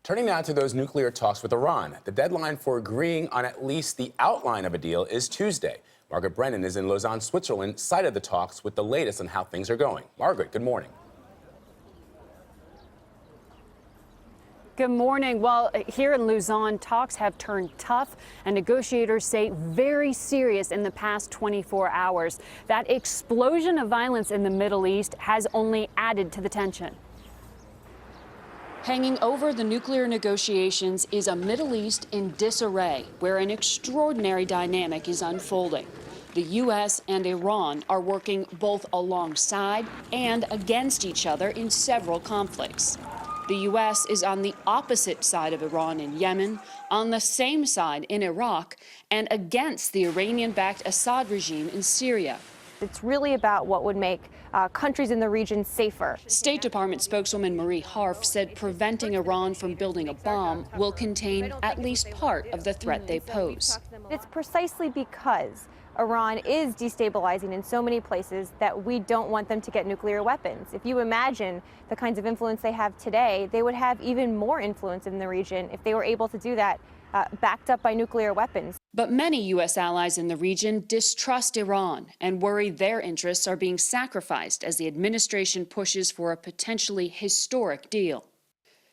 Turning now to those nuclear talks with Iran. The deadline for agreeing on at least the outline of a deal is Tuesday. Margaret Brennan is in Lausanne, Switzerland, site of the talks with the latest on how things are going. Margaret, good morning. Good morning. Well, here in Lausanne, talks have turned tough, and negotiators say very serious in the past 24 hours. That explosion of violence in the Middle East has only added to the tension. Hanging over the nuclear negotiations is a Middle East in disarray, where an extraordinary dynamic is unfolding. The U.S. and Iran are working both alongside and against each other in several conflicts. The U.S. is on the opposite side of Iran in Yemen, on the same side in Iraq, and against the Iranian-backed Assad regime in Syria. It's really about what would make countries in the region safer. State Department spokeswoman Marie Harf said preventing Iran from building a bomb will contain at least part of the threat they pose. It's precisely because Iran is destabilizing in so many places that we don't want them to get nuclear weapons. If you imagine the kinds of influence they have today, they would have even more influence in the region if they were able to do that, backed up by nuclear weapons. But many U.S. allies in the region distrust Iran and worry their interests are being sacrificed as the administration pushes for a potentially historic deal.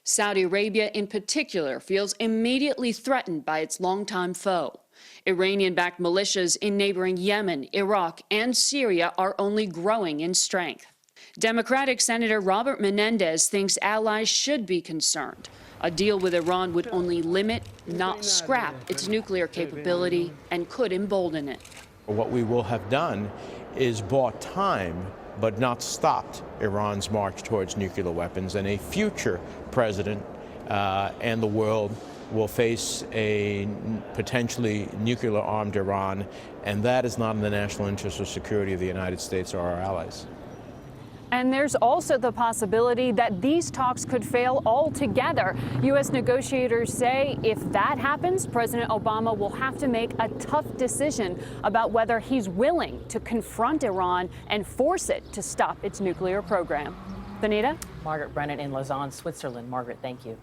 Saudi Arabia, in particular, feels immediately threatened by its longtime foe. Iranian-backed militias in neighboring Yemen, Iraq, and Syria are only growing in strength. Democratic Senator Robert Menendez thinks allies should be concerned. A deal with Iran would only limit, not scrap, its nuclear capability and could embolden it. What we will have done is bought time, but not stopped Iran's march towards nuclear weapons, and a future president and the world will face a potentially nuclear-armed Iran, and that is not in the national interest or security of the United States or our allies. And there's also the possibility that these talks could fail altogether. U.S. negotiators say if that happens, President Obama will have to make a tough decision about whether he's willing to confront Iran and force it to stop its nuclear program. Benita? Margaret Brennan in Lausanne, Switzerland. Margaret, thank you.